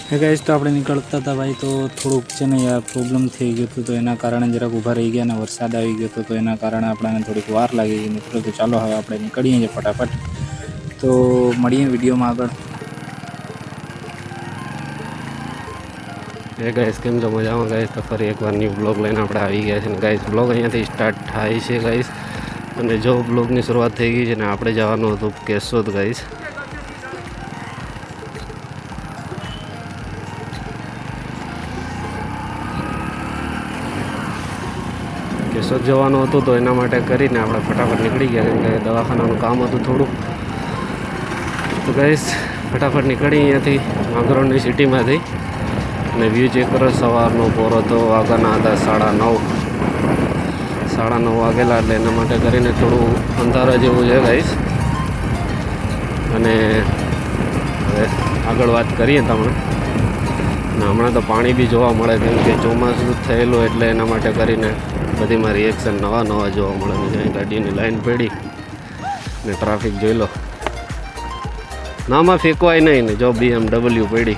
Guys तो આપણે નીકળતા હતા ભાઈ તો થોડુંક છે ને યાર પ્રોબ્લેમ થઈ ગયો હતો તો એના કારણે જરાક ઊભા રહી ગયા અને વરસાદ આવી ગયો હતો તો એના કારણે આપણને થોડીક વાર લાગી ગઈ મિત્રો તો ચાલો હવે આપણે નીકળીએ છીએ ફટાફટ તો મળીએ વિડીયોમાં આગળ એ ગાઈસ કેમ છો મજામાં ગાઈસ તો ફરી એકવાર ન્યૂ બ્લોગ લઈને આપણે આવી ગયા છે ને ગાઈસ બ્લોગ અહીંયાથી સ્ટાર્ટ થાય છે ગાઈસ અને જો બ્લોગની શરૂઆત થઈ ગઈ છે ને આપણે જવાનું હતું કેશોદ ગાઈસ કેશોદ જવાનું હતું તો એના માટે કરીને આપણે ફટાફટ નીકળી ગયા કેમ કે દવાખાનાનું કામ હતું થોડું તો ગાઈસ ફટાફટ નીકળી અહીંયાથી માંગરોળની સિટીમાંથી અને વ્યૂ ચેક કરો સવારનો પોરો તો વાગ્યાના હતા 9:30 વાગેલા એટલે એના માટે કરીને થોડું અંધારા જેવું છે ગાઈસ અને હવે આગળ વાત કરીએ તમને અને હમણાં તો પાણી બી જોવા મળે કેમ કે ચોમાસું થયેલું એટલે એના માટે કરીને બધીમાં રિએક્શન નવા જોવા મળે ને જ્યાં ગાડીની લાઈન પડી ને ટ્રાફિક જોઈ લો નામાં ફેંકવાય નહીં ને જો BMW પડી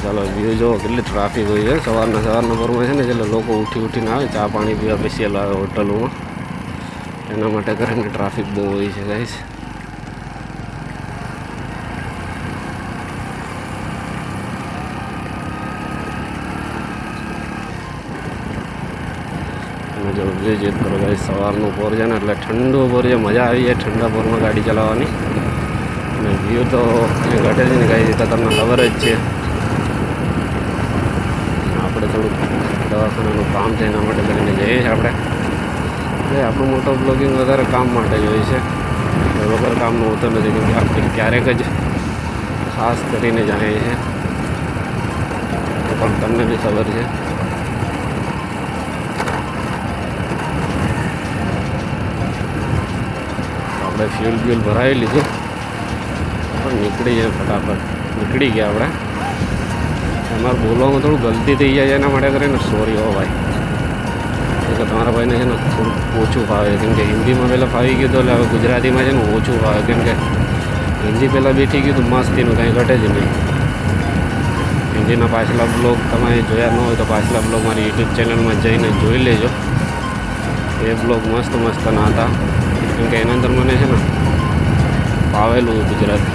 ચાલો વ્યૂ જો કેટલી ટ્રાફિક હોય છે સવારના પરમાં છે ને એટલે લોકો ઉઠીને આવે ચા પાણી પીવા સ્પેશિયલ આવે હોટલોમાં એના માટે કરીને ટ્રાફિક બહુ હોય છે ગાઈસ અને જો વ્યૂ ચેક કરો ગાઈસ સવારનું પોર છે ને એટલે ઠંડુ પોર છે મજા આવી જાય ઠંડા પોરમાં ગાડી ચલાવવાની અને વ્યૂ તો ઘટે છે ને ગાઈસ તો તમને ખબર જ છે આપણે થોડુંક દવાખાનાનું કામ છે એના માટે કરીને જઈએ છીએ આપણે આપણું મોટો બ્લોગિંગ વધારે કામ માટે જ હોય છે વગર કામનું હોતું નથી કેમ કે આપણે ક્યારેક જ ખાસ કરીને જઈએ છીએ પણ તમને બી ખબર છે આપણે ફ્યુલ ભરાવી લીધું પણ નીકળી જાય ફટાફટ નીકળી ગયા આપણે તમારે બોલવામાં થોડું ગલતી થઈ જાય એના માટે કરીને સોરી હો ભાઈ કે તમારા ભાઈને છે ને થોડું ઓછું ફાવે કેમ કે હિન્દીમાં પહેલાં ફાવી ગયું તો એટલે હવે ગુજરાતીમાં છે ને ઓછું ફાવે કેમ કે હિન્દી પહેલાં બી થઈ ગયું તો મસ્તીનું કાંઈ ઘટે જ નહીં હિન્દીના પાછલા બ્લોગ તમે જોયા ન હોય તો પાછલા બ્લોગ મારી યુટ્યુબ ચેનલમાં જઈને જોઈ લેજો એ બ્લોગ મસ્તના હતા કેમ કે એના અંદર મને છે ને ફાવેલું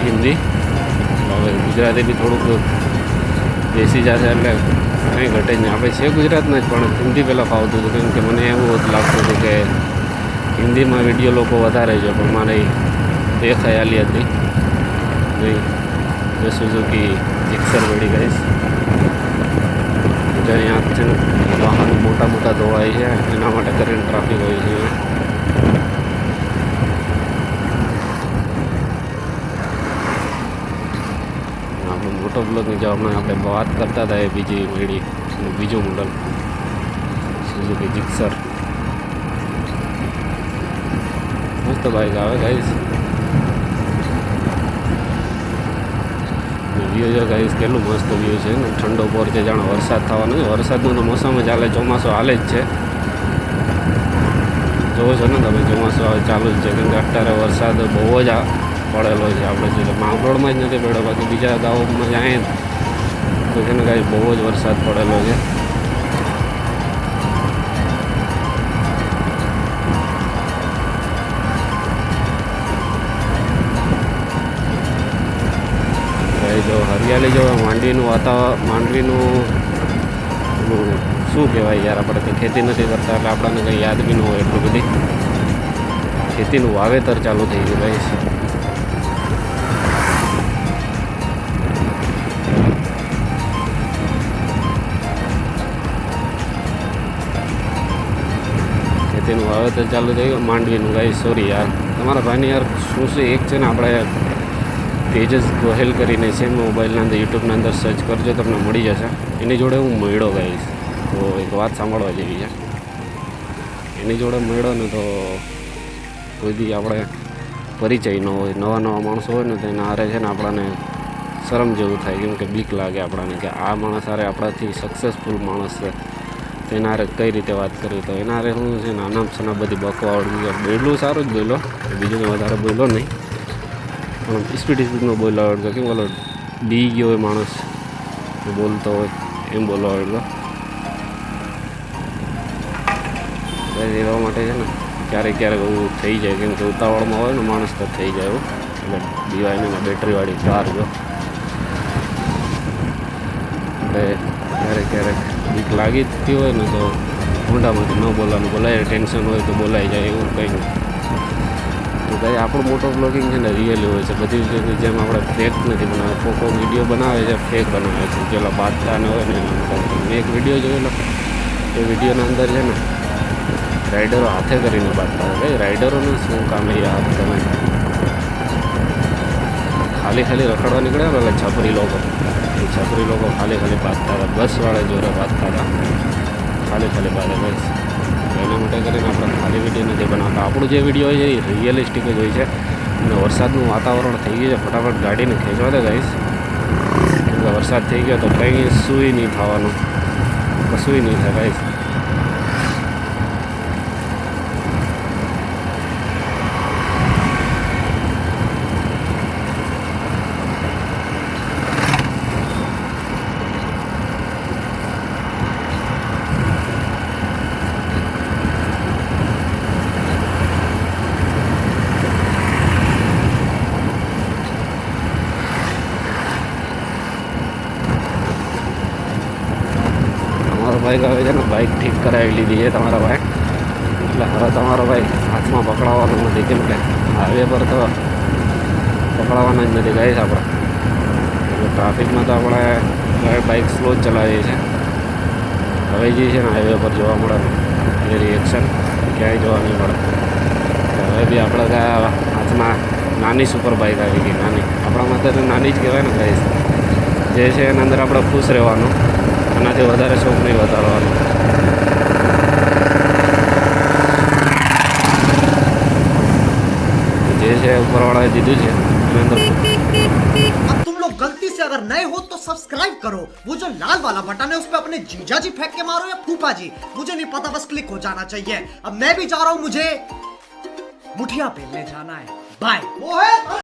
હિન્દી હવે ગુજરાતી બી થોડુંક બેસી જશે એટલે કંઈ ઘટે જ નહીં આપણે છે ગુજરાતના જ પણ હિન્દી પહેલાં ફાવતું હતું કેમ કે મને એવું લાગતું હતું કે હિન્દીમાં વિડીયો લોકો વધારે છે પણ મારી એ ખ્યાલી હતી નહીં જે સુઝુકી જીક્સર મળી ગઈશ જે અહીંયા છે ને વાહન મોટા ધોવાય છે એના માટે કરીને ટ્રાફિક હોય છે મોટો બ્લોગની જવાબમાં આપણે વાત કરતા હતા એ બીજું મોડલ સુઝુકી જીક્સર મસ્ત બાઇક આવે ગાઈસ વ્યૂ જો ગાઈસ કેટલું મસ્ત વ્યૂ છે ને ઠંડો પોર છે જાણે વરસાદ થવાનો છે વરસાદનું તો મોસમ જ હાલે ચોમાસું હાલે જ છે જોવો છો ને તમે ચોમાસું હવે ચાલુ જ છે કેમ કે અત્યારે વરસાદ બહુ જ પડેલો છે આપણે જે માંગરોળમાં જ નથી પડ્યો બાકી બીજા ગામોમાં જાય તો છે ને કાંઈ બહુ જ વરસાદ પડેલો છે જો હરિયાળી જો માંડવીનું શું કહેવાય યાર આપણે તો ખેતી નથી કરતા એટલે આપણને કંઈ યાદ બી ન હોય એટલું બધી ખેતીનું વાવેતર ચાલુ થઈ ગયું ભાઈ ખેતીનું વાવેતર ચાલુ થઈ ગયું માંડવીનું ગાઈ સોરી યાર તમારા ભાઈની યાર શું એક છે ને આપણે તેજસ ગોહેલ કરીને છે મોબાઈલના અંદર યુટ્યુબના અંદર સર્ચ કરજો તમને મળી જશે એની જોડે હું મળ્યો ગાઈશ તો એક વાત સાંભળવા જેવી છે એની જોડે મળ્યો ને તો કોઈ બી આપણે પરિચય ન હોય નવા માણસો હોય ને તો એના હારે છે ને આપણને શરમ જેવું થાય કેમ કે બીક લાગે આપણને કે આ માણસ હારે આપણાથી સક્સેસફુલ માણસ છે તેના હારે કઈ રીતે વાત કરવી, તો એના હારે હું છે નાના સના બધી બકવા આવડતી છે. બોલ્યું સારું જ બોલ્યો, બીજું કંઈ વધારે બોલ્યો નહીં, પણ સ્પીડમાં બોલવા આવડતો, કેમ બોલો બી ગયો હોય માણસ બોલતો હોય એમ બોલવા આવડતો. એવા માટે છે ને ક્યારેક ક્યારેક એવું થઈ જાય, કેમ કે ઉતાવળમાં હોય ને માણસ તો થઈ જાય એવું. એટલે ડીવાયની બેટરીવાળી કાર જો એટલે ક્યારેક બીક લાગી જતી હોય ને તો મોઢામાંથી ન બોલવાનું, બોલાય ટેન્શન હોય તો બોલાઈ જાય, એવું કંઈ નહીં. તો ભાઈ આપણું મોટો બ્લોગિંગ છે ને રિયલી હોય છે, બધી વિડીયોની જેમ આપણે ફેક નથી બનાવે. ફોટો વિડીયો બનાવે છે ફેક બનાવે છે, પેલા બાદશાહને હોય ને મેં એક વિડીયો જોયેલો, એ વિડીયોના અંદર છે ને રાઇડરો હાથે કરીને બાંધતા હોય. ભાઈ રાઇડરોને શું કામ એ હાથ તમે ખાલી રખડવા નીકળ્યા પેલા છપરી લોકો ખાલી બાંધતા હતા, બસવાળા જોડે બાંધતા હતા, ખાલી બાંધે બસ. એના માટે કરીને આપણે ખાલી વિડીયો નથી બનાવતા. આપણું જે વિડીયો હોય છે એ રિયલિસ્ટિક જ હોય છે. અને વરસાદનું વાતાવરણ થઈ ગયું છે, ફટાફટ ગાડીને ખેંચવા દે ગાઈશ, કેમ કે વરસાદ થઈ ગયો તો કંઈ સૂઈ નહીં થવાનું, કશું નહીં થાય ગાઈશ. બાઇક આવે છે ને, બાઇક ઠીક કરાવી લીધી છે તમારા ભાઈ, એટલે હવે તમારો ભાઈ હાથમાં પકડાવવાનું નથી, કેમ કે હાઈવે પર તો પકડાવવાના જ નથી ગાઈસ આપણે. એટલે ટ્રાફિકમાં તો આપણે બાઇક સ્લો જ ચલાવીએ છીએ. હવે જે છે ને હાઈવે પર જોવા મળે એ રિએક્શન ક્યાંય જોવા નહીં મળે. હવે બી આપણે હાથમાં નાની સુપર બાઇક આવી ગઈ, નાની આપણા માટે તો નાની જ કહેવાય ને ગાઈસ. જે છે એના અંદર આપણે ખુશ રહેવાનું, એનાથી વધારે શોખ નહીં વધારવાનો. જે છે ઉપરવાળાએ દીધું છે એની અંદર. अब तुम लोग गलती से अगर नए हो तो सब्सक्राइब करो, वो जो लाल वाला बटन है उस पे अपने जीजा जी फेंक के मारो या फूफा जी, मुझे नहीं पता, बस क्लिक हो जाना चाहिए. अब मैं भी जा रहा हूं, मुझे मुठिया बेलने जाना है. बाय.